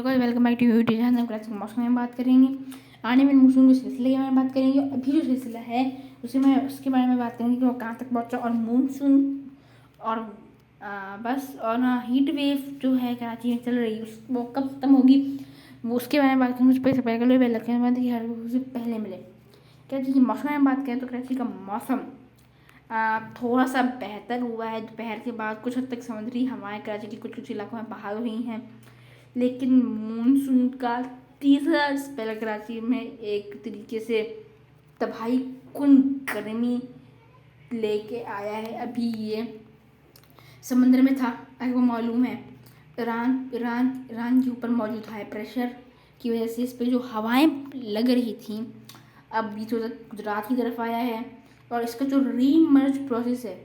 Hello guys, welcome back to YouTube channel. हम कराची के मौसम में बात करेंगे, आने वाले मौसम के सिलसिले के बारे में बात करेंगे। अभी जो सिलसिला है उसके बारे में बात करेंगे कि वो कहाँ तक पहुँचा और मानसून और बस और हीट वेव जो है कराची में चल रही है वो कब खत्म होगी, वो उसके बारे में बात करेंगे। उस पर पहले हर उससे पहले मिले कराची के मौसम में बात करें तो कराची का मौसम थोड़ा सा बेहतर हुआ है। दोपहर के बाद कुछ हद तक समुद्री हवाएं कराची के कुछ कुछ इलाकों में बहाल हुई हैं, लेकिन मानसून का तीसरा स्पेल कराची में एक तरीके से तबाही कुन गर्मी लेके आया है। अभी ये समंदर में था, आपको मालूम है ईरान के ऊपर मौजूद हाई प्रेशर की वजह से इस पर जो हवाएं लग रही थी अब ये थोड़ा गुजरात की तरफ आया है और इसका जो रीमर्ज प्रोसेस है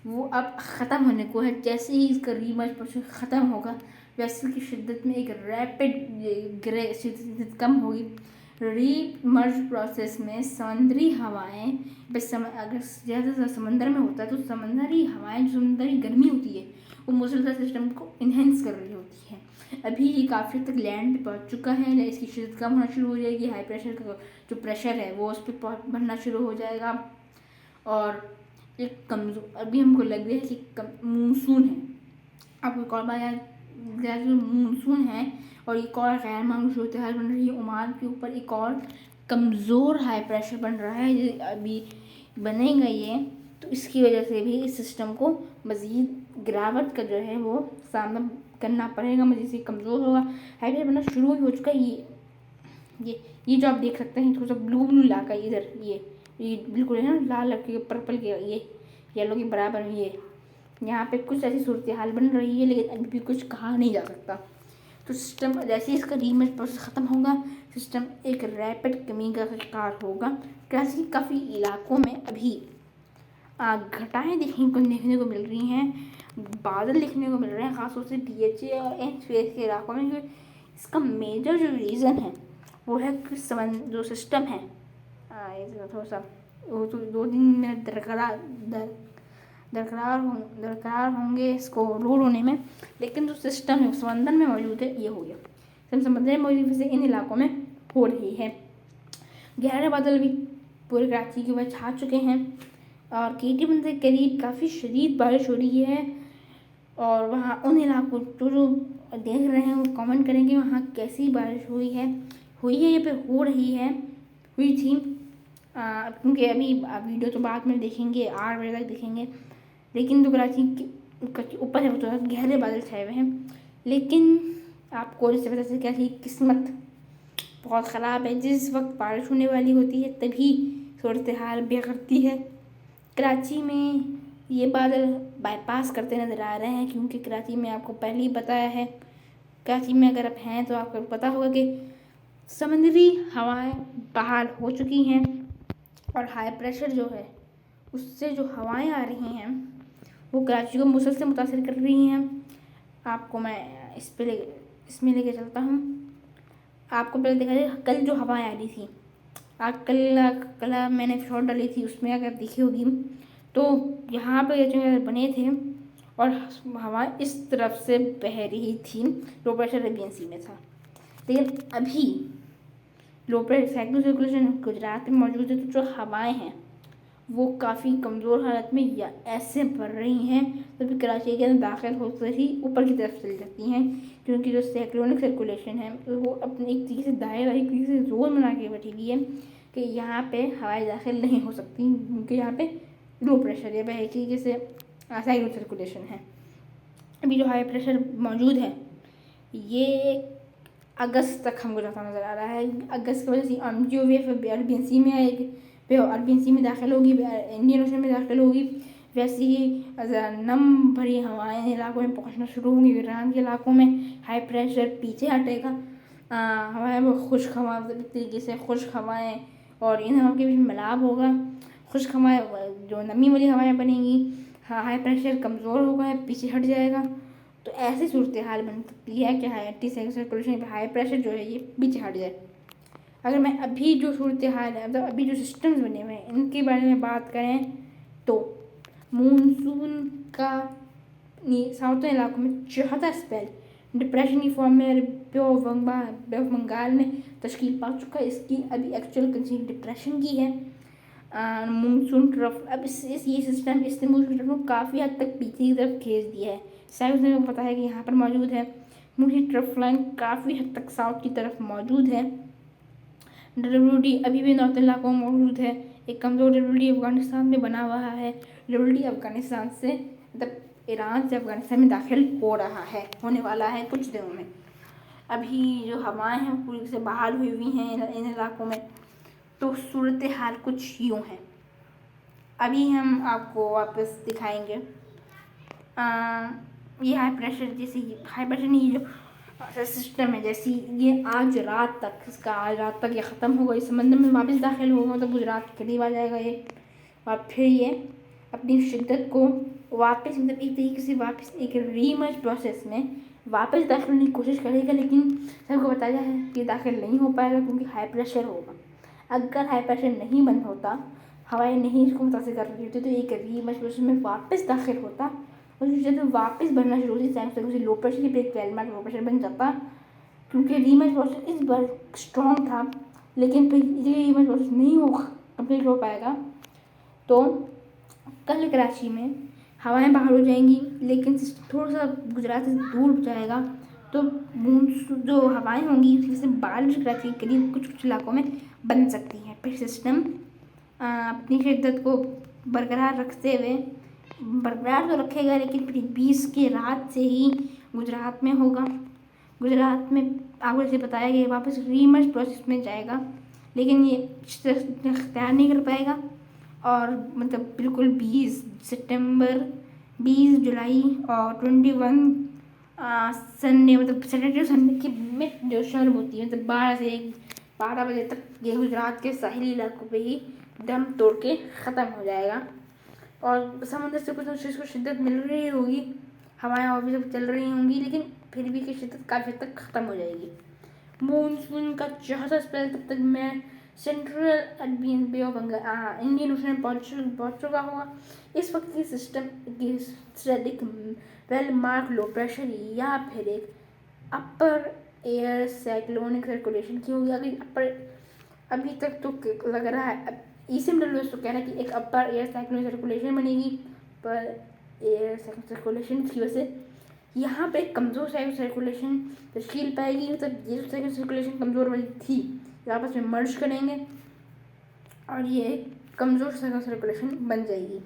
वो अब ख़त्म होने को है। जैसे ही इसका रीमर्ज प्रोसेस ख़त्म होगा वैसे की शिद्दत में एक रैपिड शिद्दत कम होगी। रीमर्ज प्रोसेस में समुद्री हवाएं अगर ज़्यादा समंदर में होता है तो समंदरी हवाएं जो समुद्री गर्मी होती है वो मूसलाधार सिस्टम को इन्हेंस कर रही होती है। अभी ये काफ़ी तक लैंड पे पहुंच चुका है, इसकी शिद्दत कम होना शुरू हो जाएगी। हाई प्रेशर का जो प्रेशर है वो उस पर बढ़ना शुरू हो जाएगा और एक कमजोर अभी हमको लग रहा है कि मानसून है। आपको एक और बात जो मानसून है और एक और गैर मामूली सूरत हाल बन रही है। ओमान के ऊपर एक और कमज़ोर हाई प्रेशर बन रहा है, अभी बनेगा ये, तो इसकी वजह से भी इस सिस्टम को मज़ीद गिरावट का जो है वो सामना करना पड़ेगा, मज़ीद से कमज़ोर होगा। हाई प्रेशर बनना शुरू भी हो चुका है। ये जो आप देख सकते हैं थोड़ा सा ब्लू इलाका इधर ये बिल्कुल है ना, लाल के पर्पल के ये येलो के बराबर ये यहाँ पे कुछ ऐसी सूरत हाल बन रही है, लेकिन अभी भी कुछ कहा नहीं जा सकता। तो सिस्टम जैसे ही इसका रीमर्ज प्रोसेस ख़त्म होगा सिस्टम एक रैपिड कमी का शिकार होगा। कराची के काफ़ी इलाकों में अभी घटाएँ देखने को मिल रही हैं, बादल देखने को मिल रहे हैं, ख़ासतौर से DHA और एनस्पेस के इलाकों में। इसका मेजर जो रीज़न है वो है कि जो सिस्टम है थोड़ा सा वो तो 2 दिन में दरकार होंगे इसको रूल होने में, लेकिन जो सिस्टम है समंदर में मौजूद है ये हो गया। समंदर में मौजूद से इन इलाकों में हो रही है। गहरे बादल भी पूरे कराची के ऊपर छा चुके हैं और KT बंद के करीब काफ़ी शदीद बारिश हो रही है और वहाँ उन इलाकों जो देख रहे हैं वो कमेंट करेंगे वहाँ कैसी बारिश हुई है या फिर हो रही है, हुई थी। क्योंकि अभी वीडियो तो बाद में देखेंगे, 8 बजे तक देखेंगे, लेकिन तो कराची के ऊपर है वो तो गहरे बादल छाए हुए हैं। लेकिन आपको इससे पता चल कराची की किस्मत बहुत ख़राब है। जिस वक्त बारिश होने वाली होती है तभी सूरत हाल बिगड़ती है। कराची में ये बादल बाईपास करते नज़र आ रहे हैं, क्योंकि कराची में आपको पहले ही बताया है, कराची में अगर आप हैं तो आपको पता होगा कि समुद्री हवाएं बहाल हो चुकी हैं और हाई प्रेशर जो है उससे जो हवाएं आ रही हैं वो कराची को मुसलसल से मुतासर कर रही हैं। आपको मैं इसमें लेके चलता हूँ। आपको पहले देखा जाए कल जो हवाएं आ रही थी, कल मैंने शॉट डाली थी, उसमें अगर देखी होगी तो यहाँ पे जो बने थे और हवा इस तरफ से बह रही थी। लो प्रेशर अरेबियन सी में था, लेकिन अभी low pressure cyclone circulation Gujarat में मौजूद है, तो जो हवाएं हैं वो काफ़ी कमज़ोर हालत में या ऐसे बढ़ रही हैं तो फिर कराची के अंदर दाखिल होकर ही ऊपर की तरफ चली जाती हैं, क्योंकि जो साइक्लोनिक सर्कुलेशन है वो अपने एक तरीके से दायरा एक तरीके से जोन बना के बैठी हुई है कि यहाँ पे हवाएं दाखिल नहीं हो सकती, क्योंकि यहाँ पे लो प्रेशर या एक तरीके से साइक्लोनिक सर्कुलेशन है। अभी जो हाई प्रेशर मौजूद है ये अगस्त तक हमको जाता नज़र आ रहा है। अगस्त की वजह से जो वेव अरबियन सी में आएगी, अरबियन सी में दाखिल होगी, इंडियन ओशन में दाखिल होगी, वैसे ही नम भरी हवाएं इलाकों में पहुंचना शुरू होंगी। ईरान के इलाकों में हाई प्रेशर पीछे हटेगा, हवाएं वो खुश्क हवा एक तरीके से खुश्क हवाएं और इन हवाओं के बीच मिलाप होगा। खुश्क हवाएं जो नमी वाली हवाएं बनेंगी, हाई प्रेशर कमज़ोर होगा, पीछे हट जाएगा, तो ऐसी सूरत हाल बन सकती है कि हाई प्रेशर जो है ये पीछे हट जाए। अगर मैं अभी जो सूरत हाल है मतलब अभी जो सिस्टम्स बने हुए हैं इनके बारे में बात करें तो मानसून का साउथर्न इलाकों में चौथा स्पेल डिप्रेशन की फॉर्म में बे ऑफ बंगाल में तश्कील पा चुका है। इसकी अभी एक्चुअल कंसीड डिप्रेशन की है। मानसून ट्रफ अब ये सिस्टम इसने मानसून ट्रफ को काफ़ी हद तक पीछे की तरफ खींच दिया है। साउथ में पता है कि यहाँ पर मौजूद है। मानसून ट्रफ लाइन काफ़ी हद तक साउथ की तरफ मौजूद है। डब्ल्यूडी अभी भी नॉर्थ इलाकों में मौजूद है। एक कमज़ोर डब्ल्यूडी अफगानिस्तान में बना हुआ है। डब्ल्यूडी अफगानिस्तान से मतलब ईरान से अफगानिस्तान में दाखिल हो रहा है, होने वाला है कुछ दिनों में। अभी जो हवाएं हैं वो पूरी से बहाल हुई हैं इन इलाकों में। तो सूरत हाल कुछ यूँ है। अभी हम आपको वापस दिखाएंगे ये हाई प्रेशर, जैसे हाई प्रेशर नहीं, जो सिस्टम है, जैसे ये आज रात तक ये ख़त्म होगा, इस समंदर में वापस दाखिल होगा, तो गुजरात के करीब आ जाएगा ये। और फिर ये अपनी शिद्दत को वापस मतलब एक तरीके से वापस एक रीमर्ज प्रोसेस में वापस दाखिल होने की कोशिश करेगा। लेकिन सबको बताया है कि दाखिल नहीं हो पाएगा क्योंकि हाई प्रेशर होगा। अगर हाई प्रेशर नहीं बंद होता, हवाएं नहीं इसको मुतासिर कर रही होती, तो एक रीमर्ज प्रोसेस में वापस दाखिल होता और जब वापस बनना शुरू होती है लो प्रेशर की एक वेलमार्क लो प्रेशर बन जाता। क्योंकि रीमर्ज प्रोसेस इस बार स्ट्रॉन्ग था, लेकिन फिर ये रीमर्ज प्रोसेस नहीं हो कंप्लीट हो पाएगा। तो कल कराची में हवाएं बाहर हो जाएंगी, लेकिन थोड़ा सा गुजरात से दूर जाएगा तो जो हवाएं होंगी जैसे बारिश कराची के करीब कुछ इलाकों में बन सकती हैं। फिर सिस्टम अपनी शिद्दत को बरकरार रखते हुए बरकरार तो रखेगा, लेकिन फिर 20 की रात से ही गुजरात में होगा। गुजरात में आपको जैसे बताया गया वापस रीमर्ज प्रोसेस में जाएगा, लेकिन ये इख्तियार नहीं कर पाएगा। और मतलब बिल्कुल 20 सितंबर, 20 जुलाई और 21 संडे मतलब सैटरडे संडे की में जो शर्म होती है मतलब 12 बजे तक ये गुजरात के साहिली इलाकों पे ही दम तोड़ के ख़त्म हो जाएगा। और समुद्र से कुछ चीज़ को शिद्दत मिल रही होगी, हवाएं और भी सब चल रही होंगी, लेकिन फिर भी की शिद्दत काफ़ी हद तक ख़त्म हो जाएगी। मानसून का चौथा स्पेल तब तक मैं central Arabian Bay of Bengal Indian Ocean पहुँच चुका होगा। इस वक्त की सिस्टम एक वेल मार्क लो प्रेशर या फिर एक अपर एयर साइक्लोनिक सर्कुलेशन की होगी। अभी तक तो लग रहा है ECMWS तो कह रहा है कि एक अपर एयर साइक्लोनिक सर्कुलेशन बनेगी, पर एयर सर्कुलेशन की वजह से यहाँ पे कमज़ोर सर्कुलेशन तश्कील पाएगी। मतलब ये सर्कुलेशन कमज़ोर वाली थी, आपस में मर्ज करेंगे और ये कमज़ोर सर्कुलेशन बन जाएगी।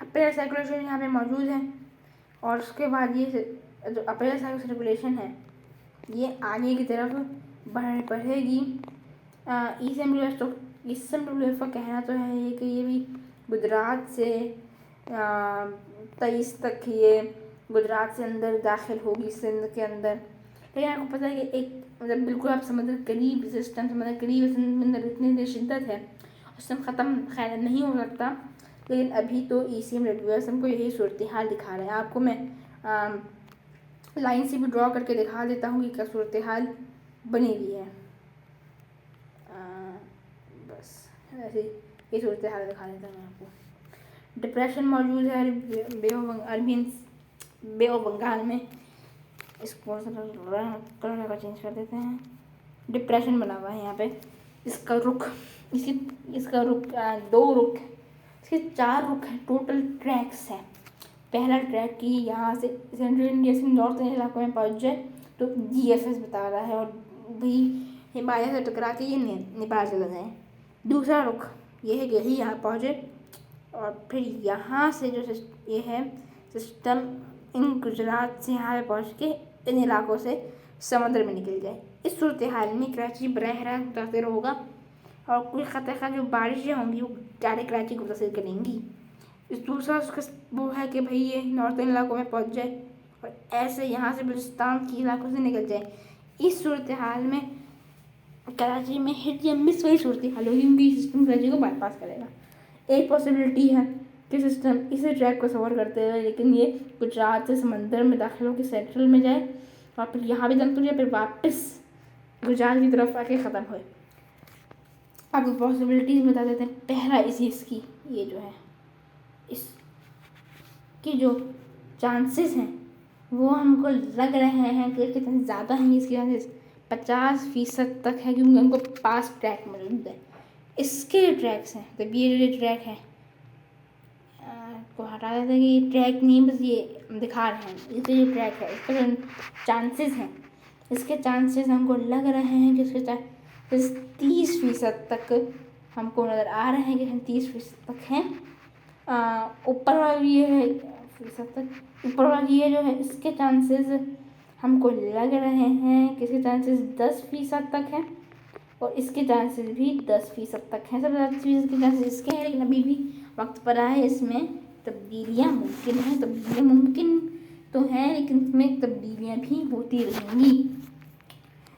अपर एयर सर्कुलेशन यहाँ पे मौजूद है और उसके बाद ये जो अपर एयर सर्कुलेशन है ये आगे की तरफ बढ़ेगी। ECMWS का कहना तो है कि ये भी गुजरात से 23 तक ये गुजरात से अंदर दाखिल होगी, सिंध के अंदर। लेकिन आपको पता है कि एक मतलब बिल्कुल आप समुद्र करीब सिस्टम समुद्र करीब अंदर इतनी शिद्दत है सिस्टम ख़त्म खैर नहीं हो सकता। लेकिन अभी तो ECMWS हमको यही सूरत हाल दिखा रहा है। आपको मैं लाइन से भी ड्रॉ करके दिखा देता हूँ कि क्या सूरत हाल बनी हुई है। बस ऐसे ये सूरत हाल दिखा देता हूँ मैं आपको। डिप्रेशन मौजूद है बे ऑफ बंगाल में। इसको कलर का चेंज कर देते हैं। डिप्रेशन बना हुआ है यहाँ पे। इसका रुख दो रुख, इसके 4 रुख हैं, टोटल ट्रैक्स हैं। पहला ट्रैक की यहाँ से सेंट्रल इंडिया से नॉर्थ इलाकों में पहुँच जाए तो GFS बता रहा है और वही हिमालय से टकरा के ये नेपाल चला जाए। दूसरा रुख ये है यही यहाँ पहुँचे और फिर यहाँ से जो ये है सिस्टम इन गुजरात से यहाँ पे पहुँच के इन इलाकों से समुद्र में निकल जाए। इस सूरत हाल में कराची बरह रास्त मुतासर होगा और कुल खतरा जो बारिशें होंगी वो डायरेक्ट कराची को मुतासर करेंगी। इस दूसरा उसका वो है कि भाई ये नॉर्थन इलाकों में पहुँच जाए और ऐसे यहाँ से बलूचिस्तान के इलाकों से निकल जाए। इस सूरत हाल में कराची में हिट या मिस वही सूरत हाल होगी क्योंकि सिस्टम कराची को बाईपास करेगा। एक पॉसिबिलिटी है कि सिस्टम इसी ट्रैक को सफर करते हुए लेकिन ये गुजरात से समंदर में दाखिल होकर सेंट्रल में जाए और फिर यहाँ भी दम तो जाए, फिर वापस गुजरात की तरफ आके ख़त्म हो। आपको पॉसिबिलिटीज़ बता देते हैं। पहला इसकी ये जो है इसकी जो चांसेस हैं वो हमको लग रहे हैं कि कितने ज़्यादा हैं। इसके चांसेस 50% तक है, क्योंकि हमको पास ट्रैक मौजूद है। इसके ट्रैक्स हैं, तो ये ट्रैक है को हटा देते हैं कि ये ट्रैक नहीं, बस ये दिखा रहे हैं। इसके जो ट्रैक है इसके जो चांसेस हैं, इसके चांसेस हमको लग रहे हैं कि इसके चांसेस 30% तक हमको नज़र आ रहे हैं कि 30% तक हैं। ऊपर वाला ये है फीसद तक, ऊपर वाला ये जो है इसके चांसेस हमको लग रहे हैं कि इसके चांसेस 10% तक हैं, और इसके चांसेस भी 10% तक हैं। सब 10% के चांसेस इसके हैं, लेकिन अभी भी वक्त पर आए इसमें तब्दीलियाँ मुमकिन हैं। तब्दीलियाँ मुमकिन तो हैं, लेकिन इसमें तब्दीलियाँ भी होती रहेंगी।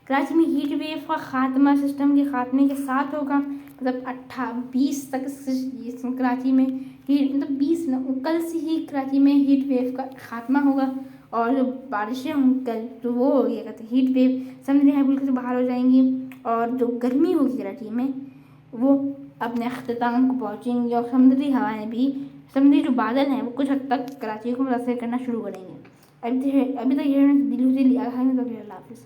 कराची में हीट वेव का खात्मा सिस्टम के खात्मे के साथ होगा, मतलब 20 तक कराची में हीट, मतलब 20 कल से ही कराची में हीट वेव का खात्मा होगा। और जो बारिशें होंगी कल, तो वो हो गया कहते हीट वेव समुद्री हाइबुल से बाहर हो जाएंगी, और जो गर्मी होगी कराची में वो अपने अख्ताम को पहुँचेंगी, और समुद्री हवाएं भी, समुद्री जो बादल हैं वो कुछ हद तक कराची को मुतासर करना शुरू करेंगे। अभी तक ये दिल्ली से लिया है। अल्लाह हाफ़िज़।